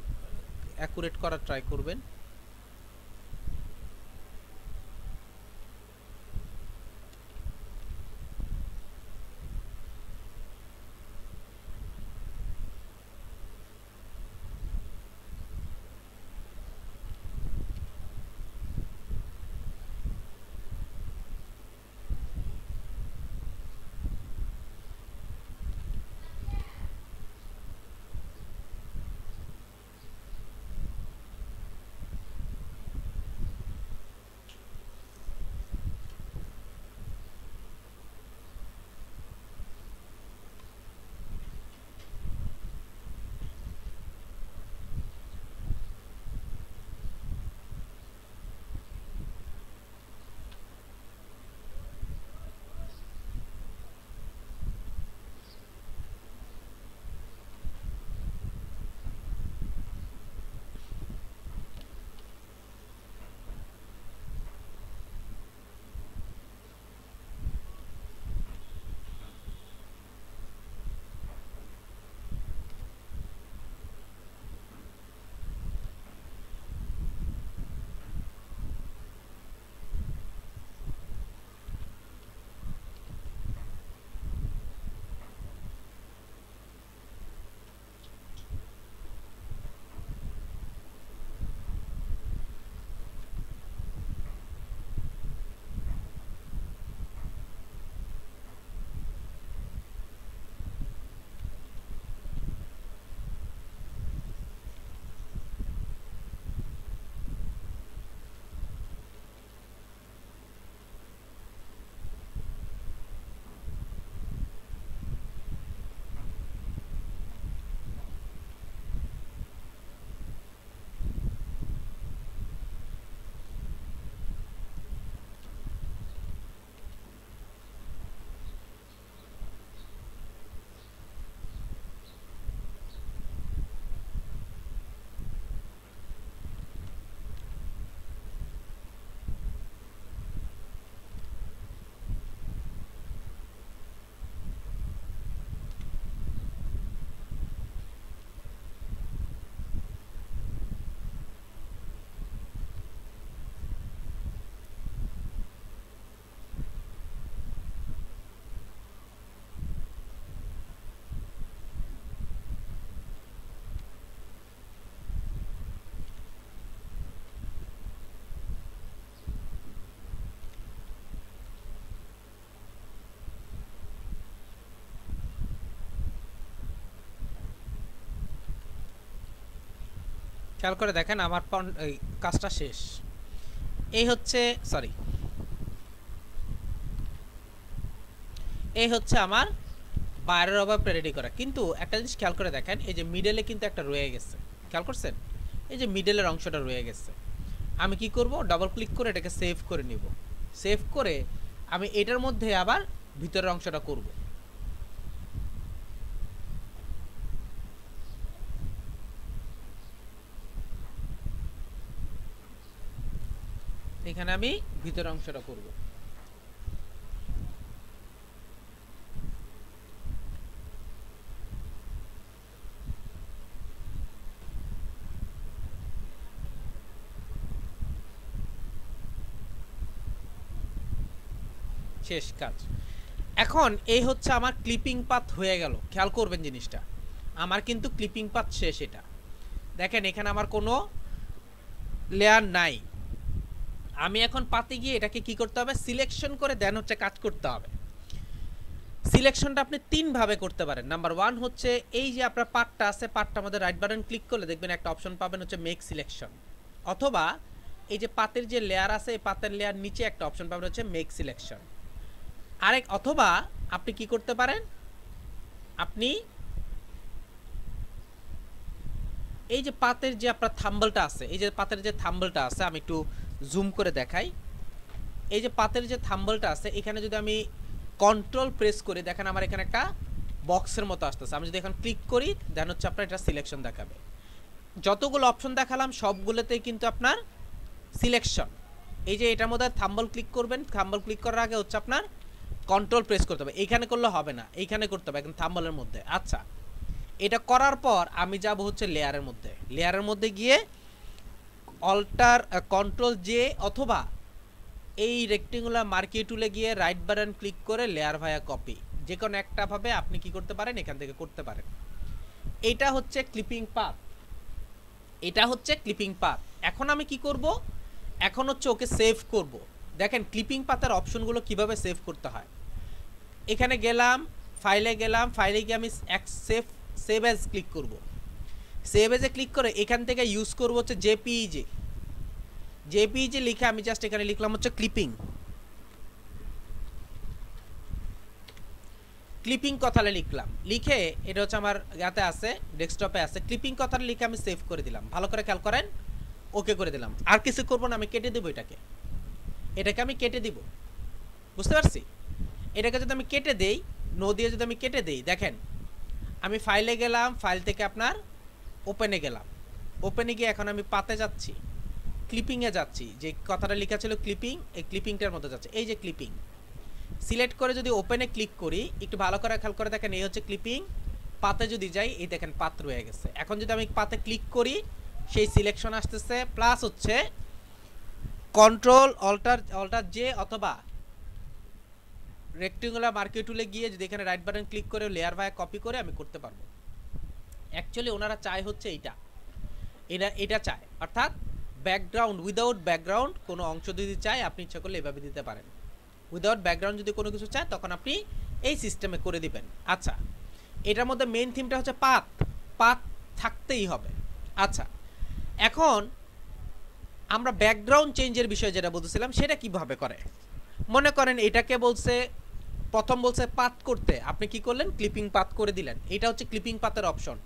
অ্যাকুরেট করার ট্রাই করবেন। খেয়াল করে দেখেন আমার কাজটা শেষ। এই হচ্ছে সরি এই হচ্ছে আমার বাইরের অভাবটা রেডি করা। কিন্তু একটা জিনিস খেয়াল করে দেখেন, এই যে মিডলে কিন্তু একটা রয়ে গেছে, খেয়াল করছেন? এই যে মিডলের অংশটা রয়ে গেছে। আমি কি করব, ডাবল ক্লিক করে এটাকে সেভ করে নিব। সেভ করে আমি এটার মধ্যে আবার ভিতরের অংশটা করব। এখানে আমি ভিতরের অংশটা করব। শেষ কাজ। এখন এই হচ্ছে আমার ক্লিপিং পাথ হয়ে গেল। খেয়াল করবেন জিনিসটা, আমার কিন্তু ক্লিপিং পাথ শেষ। এটা দেখেন এখানে আমার কোনো লেয়ার নাই। আমি এখন পাতে গিয়ে এটাকে কি করতে হবে, সিলেকশন করে দেন হচ্ছে কাজ করতে হবে। সিলেকশনটা আপনি তিন ভাবে করতে পারেন। নাম্বার ওয়ান হচ্ছে এই যে আপনার পার্টটা আছে, পার্টটা আমাদের রাইট বাটন ক্লিক করলে দেখবেন একটা অপশন পাবেন হচ্ছে মেক সিলেকশন, অথবা এই যে পাতের যে লেয়ার আছে এই পাতের লেয়ার নিচে একটা অপশন পাবেন হচ্ছে মেক সিলেকশন। আরেক অথবা আপনি কি করতে পারেন, আপনি এই যে পাতের যে আপনার থাম্বলটা আছে, এই যে পাতের যে থাম্বলটা আছে, আমি একটু জুম করে দেখাই। এই যে পাতের যে থাম্বলটা আছে, এখানে যদি আমি কন্ট্রোল প্রেস করি, দেখেন আমার এখানে একটা বক্সের মতো আসতেছে। আমি যদি এখন ক্লিক করি দেন হচ্ছে আপনার এটা সিলেকশন দেখাবে। যতগুলো অপশন দেখালাম সবগুলোতেই কিন্তু আপনার সিলেকশন। এই যে এটার মধ্যে থাম্বল ক্লিক করবেন, থাম্বল ক্লিক করার আগে হচ্ছে আপনার কন্ট্রোল প্রেস করতে হবে। এইখানে করলে হবে না, এইখানে করতে হবে একদম থাম্বলের মধ্যে। আচ্ছা, এটা করার পর আমি যাব হচ্ছে লেয়ারের মধ্যে। লেয়ারের মধ্যে গিয়ে অল্টার কন্ট্রোল জে অথবা এই রেক্টেঙ্গুলার মার্কি টুলে গিয়ে রাইট বাটন ক্লিক করে লেয়ার ভায়া কপি, যে কোনো একটা ভাবে আপনি কি করতে পারেন, এখান থেকে করতে পারেন। এটা হচ্ছে ক্লিপিং পাথ, এটা হচ্ছে ক্লিপিং পাথ। এখন আমি কি করব, এখন হচ্ছে ওকে সেভ করব। দেখেন ক্লিপিং পাথের অপশনগুলো কিভাবে সেভ করতে হয়। এখানে গেলাম, ফাইলে গেলাম, ফাইলে গিয়ে আমি সেভ অ্যাজ ক্লিক করব। সেভ অ্যাজে ক্লিক করে এখান থেকে ইউজ করব হচ্ছে জেপিইজি। জেপিইজি লিখে আমি জাস্ট এখানে লিখলাম হচ্ছে ক্লিপিং, ক্লিপিং কথাটা লিখলাম। লিখে এটা হচ্ছে আমার ইয়াতে আছে, ডেস্কটপে আছে, ক্লিপিং কথাটা লিখে আমি সেভ করে দিলাম। ভালো করে খেয়াল করেন, ওকে করে দিলাম। আর কিছু করবো না, আমি কেটে দেবো এটাকে আমি কেটে দিব। বুঝতে পারছি? এটাকে যদি আমি কেটে দেই, নো দিয়ে যদি আমি কেটে দেই, দেখেন আমি ফাইলে গেলাম, ফাইল থেকে আপনার ওপেনে গেলাম, ওপেনে গিয়ে এখন আমি পাতে যাচ্ছি, ক্লিপিংয়ে যাচ্ছি। যে কথাটা লেখা ছিল ক্লিপিং, এই ক্লিপিংটার মধ্যে যাচ্ছে। এই যে ক্লিপিং সিলেক্ট করে যদি ওপেনে ক্লিক করি, একটু ভালো করে খেয়াল করে দেখেন, এই হচ্ছে ক্লিপিং। পাতে যদি যাই, এই দেখেন পাত রয়ে গেছে। এখন যদি আমি পাতে ক্লিক করি, সেই সিলেকশন আসতেছে, প্লাস হচ্ছে কন্ট্রোল অল্টার জে অথবা রেক্টেঙ্গুলার মার্কি টুলে গিয়ে যদি এখানে রাইট বাটন ক্লিক করে লেয়ার ভায়া কপি করে আমি করতে পারবো। অ্যাকচুয়ালি ওনারা চায় হচ্ছে এটা চায়, অর্থাৎ ব্যাকগ্রাউন্ড উইদাউট ব্যাকগ্রাউন্ড কোনো অংশ যদি চায় আপনি ইচ্ছা করলে এভাবে দিতে পারেন। উইদাউট ব্যাকগ্রাউন্ড যদি কোনো কিছু চায় তখন আপনি এই সিস্টেমে করে দিবেন। আচ্ছা, এটার মধ্যে মেইন থিমটা হচ্ছে পাত থাকতেই হবে। আচ্ছা, এখন আমরা ব্যাকগ্রাউন্ড চেঞ্জের বিষয়ে যেটা বলতেছিলাম সেটা কিভাবে করে। মনে করেন এটাকে বলছে, প্রথম বলছে পাত করতে, আপনি কি করলেন, ক্লিপিং পাত করে দিলেন। এটা হচ্ছে ক্লিপিং পাতের অপশন,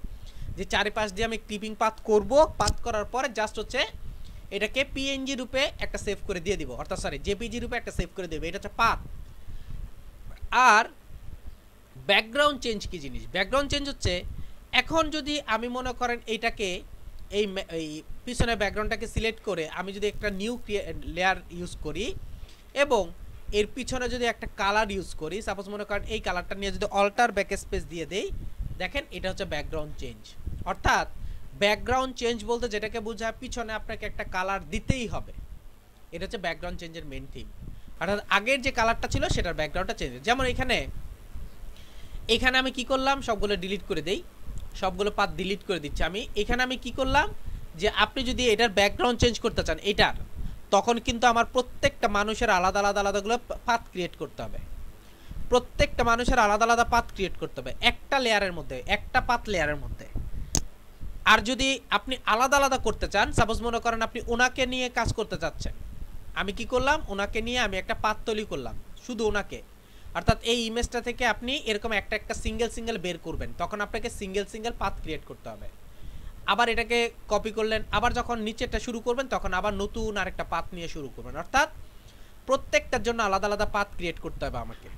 যে চারিপাশ দিয়ে আমি ক্লিপিং পাত করব। পাত করার পরে জাস্ট হচ্ছে এটাকে পিএনজি রূপে একটা সেভ করে দিয়ে দিব, অর্থাৎ জেপিজি রূপে একটা সেভ করে দেবে। এটা হচ্ছে পাত। আর ব্যাকগ্রাউন্ড চেঞ্জ কি জিনিস? ব্যাকগ্রাউন্ড চেঞ্জ হচ্ছে, এখন যদি আমি মনে করেন এইটাকে এই পিছনে ব্যাকগ্রাউন্ডটাকে সিলেক্ট করে আমি যদি একটা নিউ লেয়ার ইউজ করি এবং এর পিছনে যদি একটা কালার ইউজ করি, সাপোজ মনে করেন এই কালারটা নিয়ে যদি অল্টার ব্যাক স্পেস দিয়ে দেই, দেখেন এটা হচ্ছে ব্যাকগ্রাউন্ড চেঞ্জ। অর্থাৎ ব্যাকগ্রাউন্ড চেঞ্জ বলতে যেটাকে বোঝায় পিছনে আপনাকে একটা কালার দিতেই হবে। এটা হচ্ছে ব্যাকগ্রাউন্ড চেঞ্জের মেইন থিম। অর্থাৎ আগের যে কালারটা ছিল সেটার ব্যাকগ্রাউন্ডটা চেঞ্জ। যেমন এখানে আমি কি করলাম, সবগুলো ডিলিট করে দেই, সবগুলো পাত ডিলিট করে দিচ্ছি আমি। এখানে আমি কি করলাম, যে আপনি যদি এটার ব্যাকগ্রাউন্ড চেঞ্জ করতে চান এটার, তখন কিন্তু আমার প্রত্যেকটা মানুষের আলাদা আলাদা আলাদাগুলো পাত ক্রিয়েট করতে হবে। প্রত্যেকটা মানুষের আলাদা আলাদা পাত ক্রিয়েট করতে হবে একটা লেয়ারের মধ্যে, একটা পাত লেয়ারের মধ্যে। আর যদি আপনি আলাদা আলাদা করতে চান, সাপোজ মনে করেন আপনি ওনাকে নিয়ে কাজ করতে চাচ্ছেন, আমি কি করলাম, ওনাকে নিয়ে আমি একটা পাত তৈরি করলাম, শুধু ওনাকে, অর্থাৎ এই ইমেজটা থেকে আপনি এরকম একটা একটা সিঙ্গেল সিঙ্গেল বের করবেন, তখন আপনাকে সিঙ্গেল সিঙ্গেল পাত ক্রিয়েট করতে হবে। আবার এটাকে কপি করলেন, আবার যখন নিচেরটা শুরু করবেন তখন আবার নতুন আরেকটা পাত নিয়ে শুরু করবেন, অর্থাৎ প্রত্যেকটার জন্য আলাদা আলাদা পাত ক্রিয়েট করতে হবে আমাকে।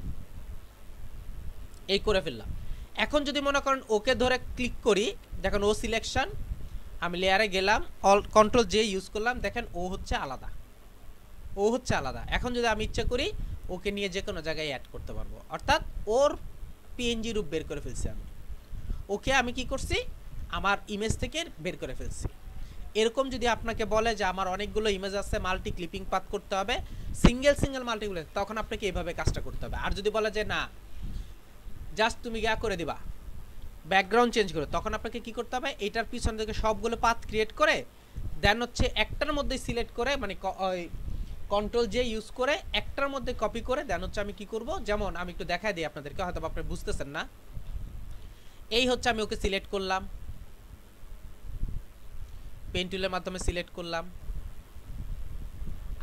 এই করে ফেললাম। এখন যদি মনে করেন ওকে ধরে ক্লিক করি, দেখেন ও সিলেকশন, আমি লেয়ারে গেলাম, অল কন্ট্রোল জে ইউজ করলাম, দেখেন ও হচ্ছে আলাদা, ও হচ্ছে আলাদা। এখন যদি আমি ইচ্ছা করি ওকে নিয়ে যে কোনো জায়গায় অ্যাড করতে পারবো, অর্থাৎ ওর পিএনজি রূপ বের করে ফেলছি আমি, ওকে আমি কি করছি আমার ইমেজ থেকে বের করে ফেলছি। এরকম যদি আপনাকে বলে যে আমার অনেকগুলো ইমেজ আছে, মাল্টি ক্লিপিং পাথ করতে হবে, সিঙ্গেল সিঙ্গেল মাল্টিগুলো, তখন আপনাকে এইভাবে কাজটা করতে হবে। আর যদি বলে যে না জাস্ট তুমি গিয়া করে দিবা, ব্যাকগ্রাউন্ড চেঞ্জ করে, তখন আপনাকে কি করতে হবে, এটার পিছন থেকে সবগুলো পাথ ক্রিয়েট করে দেন হচ্ছে একটার মধ্যে সিলেক্ট করে, মানে কন্ট্রোল জে ইউজ করে একটার মধ্যে কপি করে দেন হচ্ছে আমি কি করব, যেমন আমি একটু দেখাই দিই আপনাদেরকে, হয়তো আপনি বুঝতেছেন না। এই হচ্ছে আমি ওকে সিলেক্ট করলাম, পেন টুলের মাধ্যমে সিলেক্ট করলাম,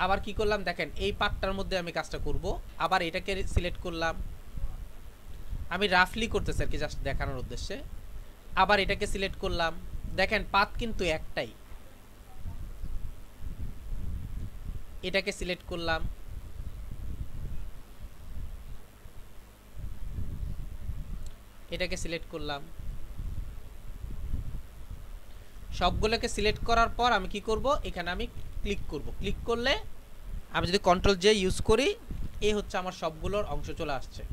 আবার কি করলাম দেখেন এই পার্টটার মধ্যে আমি কাজটা করব, আবার এটাকে সিলেক্ট করলাম, আমি রাফলি করতেছি আর কি জাস্ট দেখানোর উদ্দেশ্যে, আবার এটাকে সিলেক্ট করলাম, দেখেন পাথ কিন্তু একটাই, এটাকে সিলেক্ট করলাম, এটাকে সিলেক্ট করলাম, সবগুলোকে সিলেক্ট করার পর আমি কি করব, এখানে আমি ক্লিক করব, ক্লিক করলে আমি যদি কন্ট্রোল জে ইউজ করি, এই হচ্ছে আমার সবগুলোর অংশ চলে আসছে,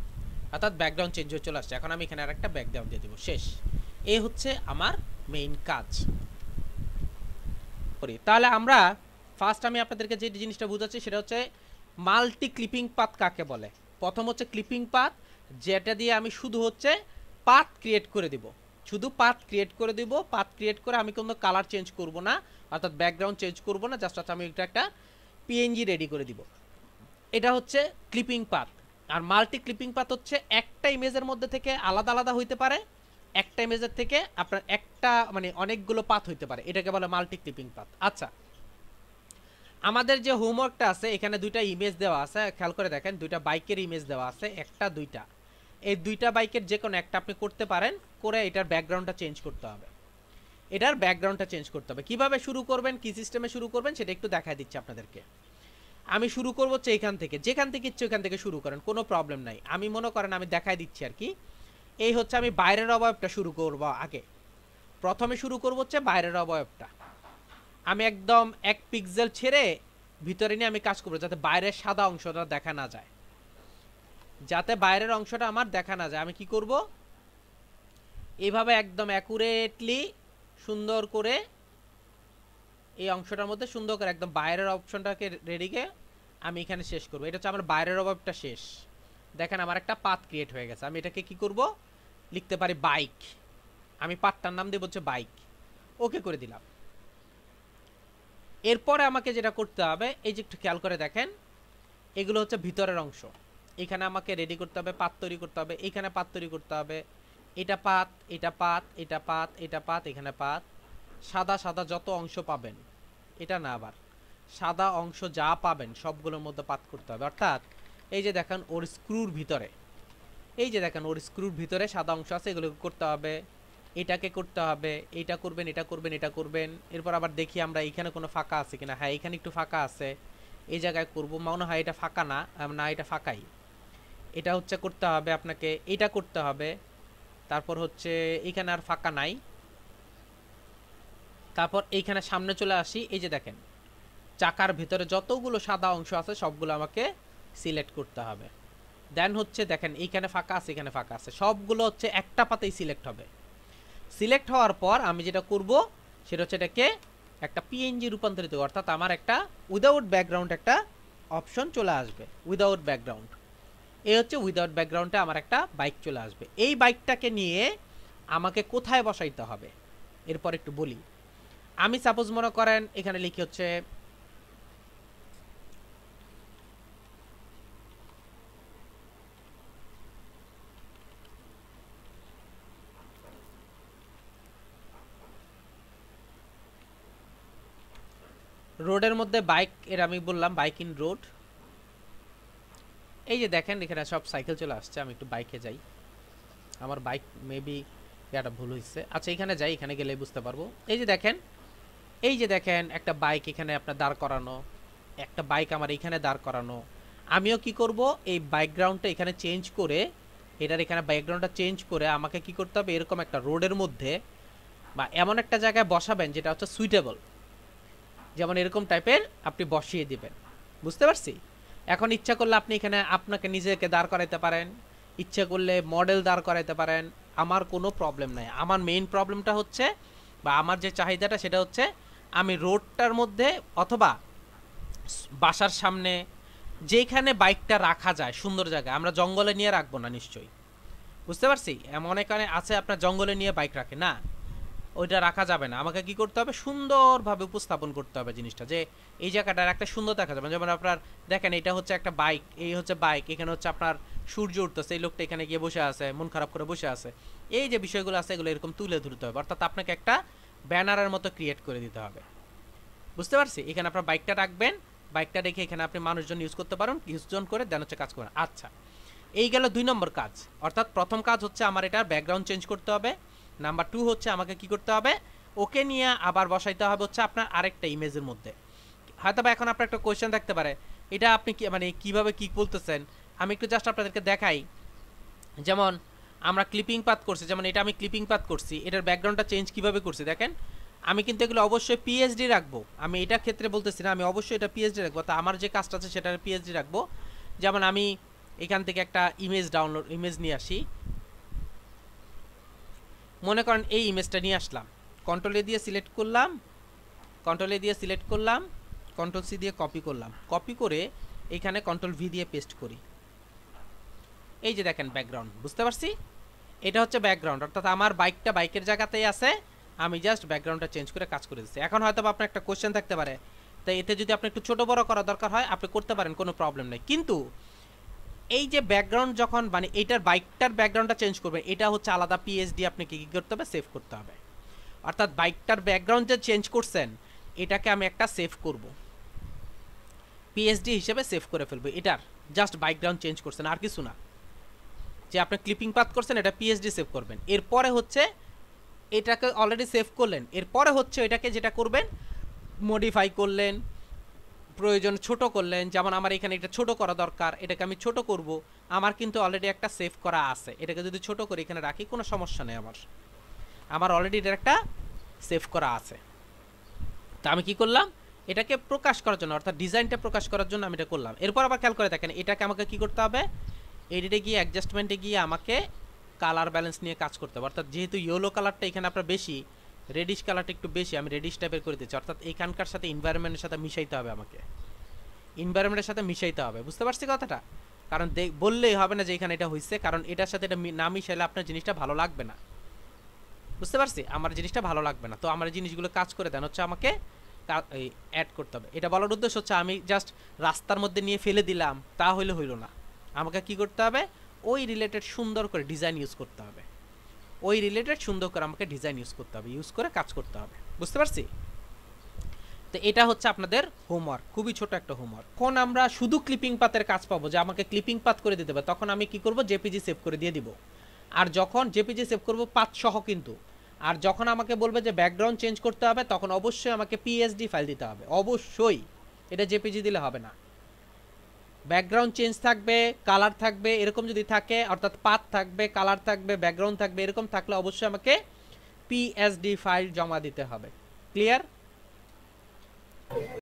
অর্থাৎ ব্যাকগ্রাউন্ড চেঞ্জ হয়ে চলে আসছে। এখন আমি এখানে আরেকটা ব্যাকগ্রাউন্ড দিয়ে দেবো, শেষ। এই হচ্ছে আমার মেইন কাজ। তাহলে আমরা ফার্স্ট আমি আপনাদেরকে যে জিনিসটা বুঝাচ্ছি সেটা হচ্ছে মাল্টি ক্লিপিং পাথ কাকে বলে। প্রথম হচ্ছে ক্লিপিং পাথ, যেটা দিয়ে আমি শুধু হচ্ছে পাথ ক্রিয়েট করে দিব, শুধু পাথ ক্রিয়েট করে দিব, পাথ ক্রিয়েট করে আমি কোনো কালার চেঞ্জ করব না, অর্থাৎ ব্যাকগ্রাউন্ড চেঞ্জ করব না, জাস্ট আমি এটা একটা পিএনজি রেডি করে দিব, এটা হচ্ছে ক্লিপিং পাথ। আর মাল্টি ক্লিপিং পাথ হচ্ছে একটা ইমেজের মধ্যে থেকে আলাদা আলাদা হইতে পারে, একটা ইমেজের থেকে আপনার একটা মানে অনেকগুলো পাথ হইতে পারে, এটাকে বলে মাল্টি ক্লিপিং পাথ। আচ্ছা, আমাদের যে হোমওয়ার্কটা আছে এখানে দুইটা ইমেজ দেওয়া আছে, খেয়াল করে দেখেন দুইটা বাইকের ইমেজ দেওয়া আছে, একটা দুইটা, এই দুইটা বাইকের যে কোনো একটা আপনি করতে পারেন, করে এটার ব্যাকগ্রাউন্ডটা চেঞ্জ করতে হবে, এটার ব্যাকগ্রাউন্ডটা চেঞ্জ করতে হবে। কিভাবে শুরু করবেন, কি সিস্টেমে শুরু করবেন সেটা একটু দেখাই দিচ্ছি আপনাদেরকে। আমি শুরু করবো হচ্ছে এখান থেকে, যেখান থেকে ইচ্ছে ওখান থেকে শুরু করেন, কোনো প্রবলেম নাই। আমি মনে করেন আমি দেখাই দিচ্ছি আর কি, এই হচ্ছে আমি বাইরের অবয়বটা শুরু করব, আগে প্রথমে শুরু করবো হচ্ছে বাইরের অবয়বটা, আমি একদম 1 পিক্সেল ছেড়ে ভিতরে নিয়ে আমি কাজ করবো, যাতে বাইরের সাদা অংশটা দেখা না যায়, যাতে বাইরের অংশটা আমার দেখা না যায়। আমি কি করব, এইভাবে একদম অ্যাকুরেটলি সুন্দর করে এই অংশটার মধ্যে সুন্দর করে একদম বাইরের অপশনটাকে রেডিকে আমি এখানে শেষ করবো। এটা হচ্ছে আমার বাইরের অবয়বটা শেষ, দেখেন আমার একটা পাথ ক্রিয়েট হয়ে গেছে। আমি এটাকে কি করব, লিখতে পারি বাইক, আমি পাথটার নাম দেব হচ্ছে বাইক, ওকে করে দিলাম। এরপরে আমাকে যেটা করতে হবে, এই যে একটু খেয়াল করে দেখেন, এগুলো হচ্ছে ভিতরের অংশ, এখানে আমাকে রেডি করতে হবে, পাত তৈরি করতে হবে, এখানে পাত তৈরি করতে হবে, এটা পাত, এটা পাত, এটা পাত, এটা পাত, এখানে পাত, সাদা সাদা যত অংশ পাবেন, এটা না আবার সাদা অংশ যা পাবেন সবগুলোর মধ্যে পাত করতে হবে, অর্থাৎ এই যে দেখেন ওর স্ক্রুর ভিতরে, এই যে দেখেন ওর স্ক্রুর ভিতরে সাদা অংশ আছে, এগুলোকে করতে হবে, এটাকে করতে হবে, এটা করবেন, এটা করবেন, এটা করবেন। এরপর আবার দেখি আমরা এখানে কোনো ফাঁকা আছে কিনা, হ্যাঁ এখানে একটু ফাঁকা আছে, এই জায়গায় করব, মনে হয় এটা ফাঁকা না, না এটা ফাঁকাই, এটা হচ্ছে করতে হবে আপনাকে, এটা করতে হবে, তারপর হচ্ছে এখানে আর ফাঁকা নাই, তারপর এইখানে সামনে চলে আসি, এই যে দেখেন চাকার ভিতরে যতগুলো সাদা অংশ আছে সবগুলো আমাকে সিলেক্ট করতে হবে, দেন হচ্ছে দেখেন এইখানে ফাঁকা আছে, এখানে ফাঁকা আছে, সবগুলো হচ্ছে একটা পাতেই সিলেক্ট হবে। সিলেক্ট হওয়ার পর আমি যেটা করব সেটা হচ্ছে এটাকে একটা পিএনজি রূপান্তরিত, অর্থাৎ আমার একটা উইদাউট ব্যাকগ্রাউন্ড একটা অপশন চলে আসবে, উইদাউট ব্যাকগ্রাউন্ড, এই হচ্ছে উইদাউট ব্যাকগ্রাউন্ডে আমার একটা বাইক চলে আসবে। এই বাইকটাকে নিয়ে আমাকে কোথায় বসাইতে হবে এরপর একটু বলি। আমি সাপোজ মনে করেন এখানে লিখি হচ্ছে রোডের মধ্যে বাইক, এর আমি বললাম বাইক ইন রোড। এই যে দেখেন এখানে সব সাইকেল চলে আসছে, আমি একটু বাইকে যাই, আমার বাইক মেবি এটা ভুল হয়েছে। আচ্ছা এখানে যাই, এখানে গেলে বুঝতে পারবো। এই যে দেখেন, এই যে দেখেন একটা বাইক এখানে আপনার দাঁড় করানো, একটা বাইক আমার এখানে দাঁড় করানো। আমিও কি করব, এই ব্যাকগ্রাউন্ডটা এখানে চেঞ্জ করে, এটার এখানে ব্যাকগ্রাউন্ডটা চেঞ্জ করে আমাকে কি করতে হবে, এরকম একটা রোডের মধ্যে বা এমন একটা জায়গায় বসাবেন যেটা হচ্ছে সুইটেবল, যেমন এরকম টাইপের আপনি বসিয়ে দিবেন। বুঝতে পারছি? এখন ইচ্ছা করলে আপনি এখানে আপনাকে নিজেকে দাঁড় করাইতে পারেন, ইচ্ছা করলে মডেল দাঁড় করাইতে পারেন, আমার কোনো প্রবলেম নাই। আমার মেইন প্রবলেমটা হচ্ছে, বা আমার যে চাহিদাটা সেটা হচ্ছে, আমি রোডটার মধ্যে অথবা বাসার সামনে যেখানে বাইকটা রাখা যায় সুন্দর জায়গায়, আমরা জঙ্গলে নিয়ে রাখবো না নিশ্চয়ই। বুঝতে পারছি? এমন এখানে আছে আপনার জঙ্গলে নিয়ে বাইক রাখে না, ওইটা রাখা যাবে না। আমাকে কি করতে হবে, সুন্দরভাবে উপস্থাপন করতে হবে জিনিসটা, যে এই জায়গাটার একটা সুন্দর দেখা যাবে। যেমন আপনার দেখেন এটা হচ্ছে একটা বাইক, এই হচ্ছে বাইক, এখানে হচ্ছে আপনার সূর্য উঠতেছে, এই লোকটা এখানে গিয়ে বসে আছে, মন খারাপ করে বসে আছে, এই যে বিষয়গুলো আছে এগুলো এরকম তুলে ধরতে হবে। অর্থাৎ আপনাকে একটা ব্যানারের মতো ক্রিয়েট করে দিতে হবে। বুঝতে পারছি? এখানে আপনার বাইকটা রাখবেন, বাইকটা রেখে এখানে আপনি মানুষজন ইউজ করতে পারেন, ইউজজন করে দেন হচ্ছে কাজ করেন। আচ্ছা এই গেল 2 নম্বর কাজ। অর্থাৎ প্রথম কাজ হচ্ছে আমার এটার ব্যাকগ্রাউন্ড চেঞ্জ করতে হবে। নাম্বার 2 হচ্ছে আমাকে কি করতে হবে, ওকে নিয়ে আবার বসাইতে হবে হচ্ছে আপনার আরেকটা ইমেজের মধ্যে। হয়তো বা এখন আপনার একটা কোয়েশ্চেন থাকতে পারে, এটা আপনি কি মানে কিভাবে কি বলতেছেন। আমি একটু জাস্ট আপনাদেরকে দেখাই। যেমন আমরা ক্লিপিং পাথ করছি, যেমন এটা আমি ক্লিপিং পাথ করছি, এটার ব্যাকগ্রাউন্ডটা চেঞ্জ কিভাবে করছি দেখেন। আমি কিন্তু এগুলো অবশ্যই পিএইচডি রাখবো, আমি এটার ক্ষেত্রে বলতেছি না, আমি অবশ্যই এটা পিএইচডি রাখবো। তা আমার যে কাজটা আছে সেটার পিএইচডি রাখবো। যেমন আমি এখান থেকে একটা ইমেজ নিয়ে আসি, মনে করেন এই ইমেজটা নিয়ে আসলাম, কন্ট্রোল এ দিয়ে সিলেক্ট করলাম, কন্ট্রোল সি দিয়ে কপি করলাম, কপি করে এখানে কন্ট্রোল ভি দিয়ে পেস্ট করি। এই যে দেখেন ব্যাকগ্রাউন্ড, বুঝতে পারছি? এটা হচ্ছে ব্যাকগ্রাউন্ড, অর্থাৎ আমার বাইকটা বাইকের জায়গাতেই আছে, আমি জাস্ট ব্যাকগ্রাউন্ডটা চেঞ্জ করে কাজ করে দিচ্ছি। এখন হয়তো আপনার একটা কোশ্চেন থাকতে পারে, তাই এতে যদি আপনি একটু ছোট বড় করা দরকার হয় আপনি করতে পারেন, কোনো প্রবলেম নেই। কিন্তু এই যে ব্যাকগ্রাউন্ড যখন মানে এইটার বাইকটার ব্যাকগ্রাউন্ডটা চেঞ্জ করবে, এটা হচ্ছে আলাদা পিএইচডি আপনাকে কি করতে হবে, সেভ করতে হবে। অর্থাৎ বাইকটার ব্যাকগ্রাউন্ড যে চেঞ্জ করছেন এটাকে আমি একটা সেভ করব, পিএইচডি হিসেবে সেভ করে ফেলবো। এটার জাস্ট ব্যাকগ্রাউন্ড চেঞ্জ করছেন, আর কিছু না। যে আপনি ক্লিপিং পাথ করছেন এটা পিএইচডি সেভ করবেন। এরপরে হচ্ছে এটাকে অলরেডি সেভ করলেন, এরপরে হচ্ছে এটাকে যেটা করবেন মডিফাই করলেন, প্রয়োজন ছোট করলেন। যেমন আমার এখানে এটা ছোট করা দরকার, এটাকে আমি ছোট করব। আমার কিন্তু অলরেডি একটা সেভ করা আছে, এটাকে যদি ছোট করে এখানে রাখি কোনো সমস্যা নেই, আমার অলরেডি এটা একটা সেভ করা আছে। তা আমি কি করলাম, এটাকে প্রকাশ করার জন্য অর্থাৎ ডিজাইনটা প্রকাশ করার জন্য আমি এটা করলাম। এরপর আবার খেয়াল করে দেখেন, এটাকে আমাকে কি করতে হবে, এডিটে গিয়ে অ্যাডজাস্টমেন্টে গিয়ে আমাকে কালার ব্যালেন্স নিয়ে কাজ করতে হবে। অর্থাৎ যেহেতু ইয়েলো কালারটা এখানে আপনার বেশি, রেডিশ কালারটা একটু বেশি, আমি রেডিশ টাইপের করে দিচ্ছি। অর্থাৎ এখানকার সাথে এনভায়রনমেন্টের সাথে মিশাইতে হবে, আমাকে এনভায়রনমেন্টের সাথে মিশাইতে হবে। বুঝতে পারছি কথাটা? কারণ বললেই হবে না যে এখানে এটা হয়েছে, কারণ এটার সাথে এটা না মিশাইলে আপনার জিনিসটা ভালো লাগবে না। বুঝতে পারছি? আমার জিনিসটা ভালো লাগবে না। তো আমার জিনিসগুলো কাজ করে দেন হচ্ছে আমাকে অ্যাড করতে হবে। এটা বলার উদ্দেশ্য হচ্ছে আমি জাস্ট রাস্তার মধ্যে নিয়ে ফেলে দিলাম তা হইলে হইল না, আমাকে কি করতে হবে, ওই রিলেটেড সুন্দর করে ডিজাইন ইউজ করতে হবে, ওই রিলেটেড সুন্দর করে আমাকে ডিজাইন ইউজ করতে হবে, ইউজ করে কাজ করতে হবে। বুঝতে পারছি? তো এটা হচ্ছে আপনাদের হোমওয়ার্ক, খুবই ছোট একটা হোমওয়ার্ক। এখন আমরা শুধু ক্লিপিং পাতের কাজ পাবো, যে আমাকে ক্লিপিং পাত করে দিতে হবে, তখন আমি কি করব, জেপিজি সেভ করে দিয়ে দিব। আর যখন জেপিজি সেভ করব পাত সহ কিন্তু, আর যখন আমাকে বলবে যে ব্যাকগ্রাউন্ড চেঞ্জ করতে হবে তখন অবশ্যই আমাকে পিএসডি ফাইল দিতে হবে, অবশ্যই। এটা জেপিজি দিলে হবে না, ব্যাকগ্রাউন্ড চেঞ্জ থাকবে, কালার থাকবে, এরকম যদি থাকে অর্থাৎ পাত থাকবে, কালার থাকবে, ব্যাকগ্রাউন্ড থাকবে, এরকম থাকলে অবশ্যই আমাকে পিএসডি ফাইল জমা দিতে হবে। ক্লিয়ার?